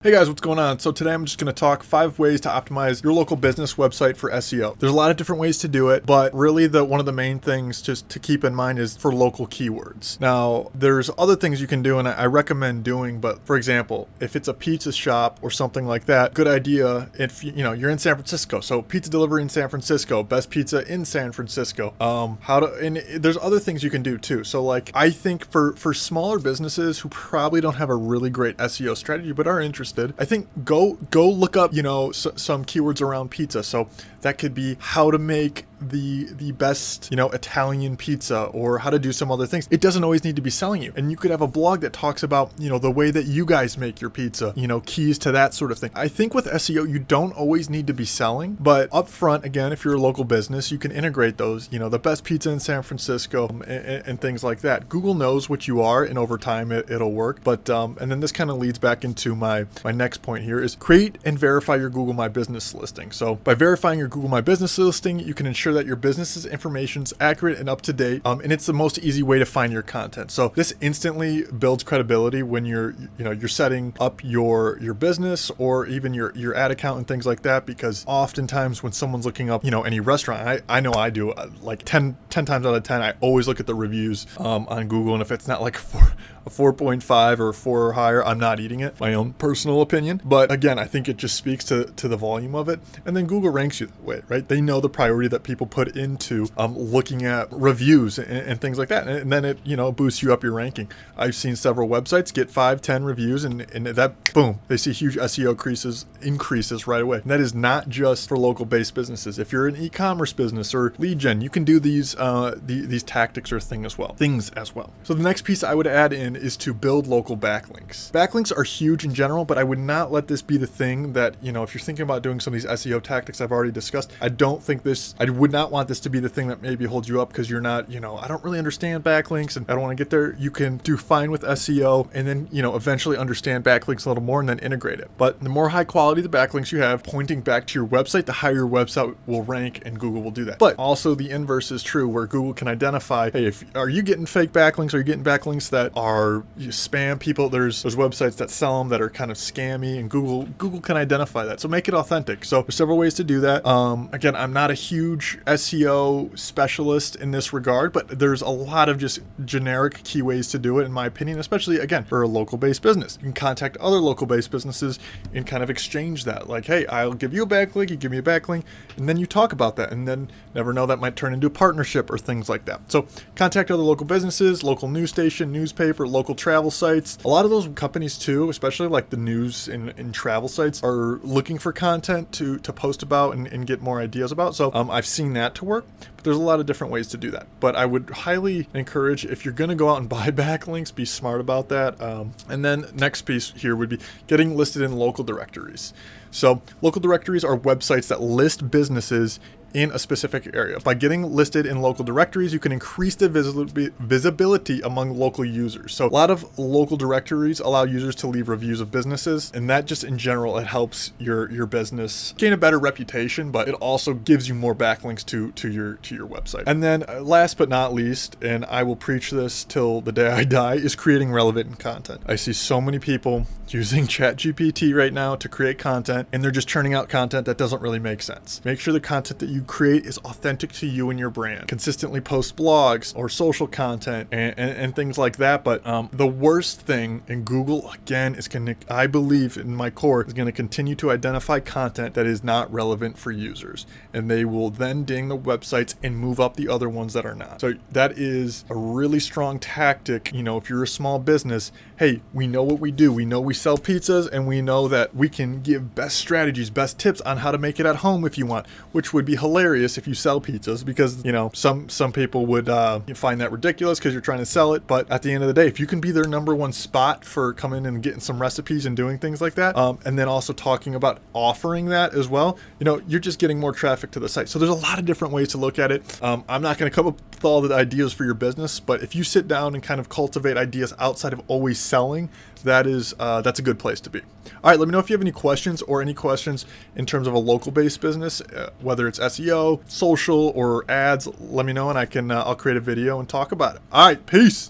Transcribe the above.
Hey guys, what's going on? So today I'm just going to talk 5 ways to optimize your local business website for SEO. There's a lot of different ways to do it, but really one of the main things just to keep in mind is for local keywords. Now, there's other things you can do and I recommend doing, but for example, if it's a pizza shop or something like that, good idea if you're in San Francisco. So pizza delivery in San Francisco, best pizza in San Francisco. And there's other things you can do too. So like I think for smaller businesses who probably don't have a really great SEO strategy but are interested, I think go look up, some keywords around pizza. So that could be how to make the best, Italian pizza, or how to do some other things. It doesn't always need to be selling you. And you could have a blog that talks about, the way that you guys make your pizza, keys to that sort of thing. I think with SEO, you don't always need to be selling, but up front, again, if you're a local business, you can integrate those, the best pizza in San Francisco and things like that. Google knows what you are, and over time it'll work. But, and then this kind of leads back into my next point here is create and verify your Google My Business listing. So by verifying your Google My Business listing, you can ensure that your business's information is accurate and up to date, and it's the most easy way to find your content. So this instantly builds credibility when you're setting up your business or even your ad account and things like that, because oftentimes when someone's looking up any restaurant, I know I do, like 10 times out of 10 I always look at the reviews on Google, and if it's not like a 4.5 or 4 or higher, I'm not eating it. My own personal opinion. But again, I think it just speaks to the volume of it. And then Google ranks you that way, right? They know the priority that people put into looking at reviews and things like that. And then it, boosts you up your ranking. I've seen several websites get 5-10 reviews and that, boom, they see huge SEO increases right away. And that is not just for local based businesses. If you're an e-commerce business or lead gen, you can do these tactics or things as well. So the next piece I would add in is to build local backlinks. Backlinks are huge in general, but I would not let this be the thing that, if you're thinking about doing some of these SEO tactics I've already discussed, I would not want this to be the thing that maybe holds you up because you're not, I don't really understand backlinks and I don't want to get there. You can do fine with SEO and then, eventually understand backlinks a little more and then integrate it. But the more high quality the backlinks you have pointing back to your website, the higher your website will rank and Google will do that. But also the inverse is true where Google can identify, hey, are you getting fake backlinks? Are you getting backlinks that are spam people? There's websites that sell them that are kind of scammy, and Google can identify that. So make it authentic. So there's several ways to do that. Again, I'm not a huge SEO specialist in this regard, but there's a lot of just generic key ways to do it, in my opinion, especially again for a local based business. You can contact other local based businesses and kind of exchange that. Like, hey, I'll give you a backlink, you give me a backlink, and then you talk about that, and then never know, that might turn into a partnership or things like that. So contact other local businesses, local news station, newspaper, local travel sites. A lot of those companies too, especially like the news and travel sites, are looking for content to post about and get more ideas about. So I've seen that to work, but there's a lot of different ways to do that. But I would highly encourage, if you're going to go out and buy backlinks, be smart about that. And then next piece here would be getting listed in local directories. So local directories are websites that list businesses in a specific area. By getting listed in local directories, you can increase the visibility among local users. So a lot of local directories allow users to leave reviews of businesses, and that just in general, it helps your business gain a better reputation, but it also gives you more backlinks to your website. And then last but not least, and I will preach this till the day I die, is creating relevant content. I see so many people using ChatGPT right now to create content, and they're just churning out content that doesn't really make sense. Make sure the content that you create is authentic to you and your brand. Consistently post blogs or social content and things like that. But the worst thing in Google, again, is I believe in my core, is going to continue to identify content that is not relevant for users. And they will then ding the websites and move up the other ones that are not. So that is a really strong tactic. If you're a small business, hey, we know what we do. We know we sell pizzas, and we know that we can give best strategies, best tips on how to make it at home if you want, which would be hilarious if you sell pizzas, because some people would find that ridiculous because you're trying to sell it. But at the end of the day, if you can be their number one spot for coming and getting some recipes and doing things like that, and then also talking about offering that as well, you're just getting more traffic to the site. So there's a lot of different ways to look at it. I'm not going to come up with all the ideas for your business, but if you sit down and kind of cultivate ideas outside of always selling, that's a good place to be. All right, let me know if you have any questions in terms of a local based business, whether it's SEO, social, or ads. Let me know, and I'll create a video and talk about it. All right, peace.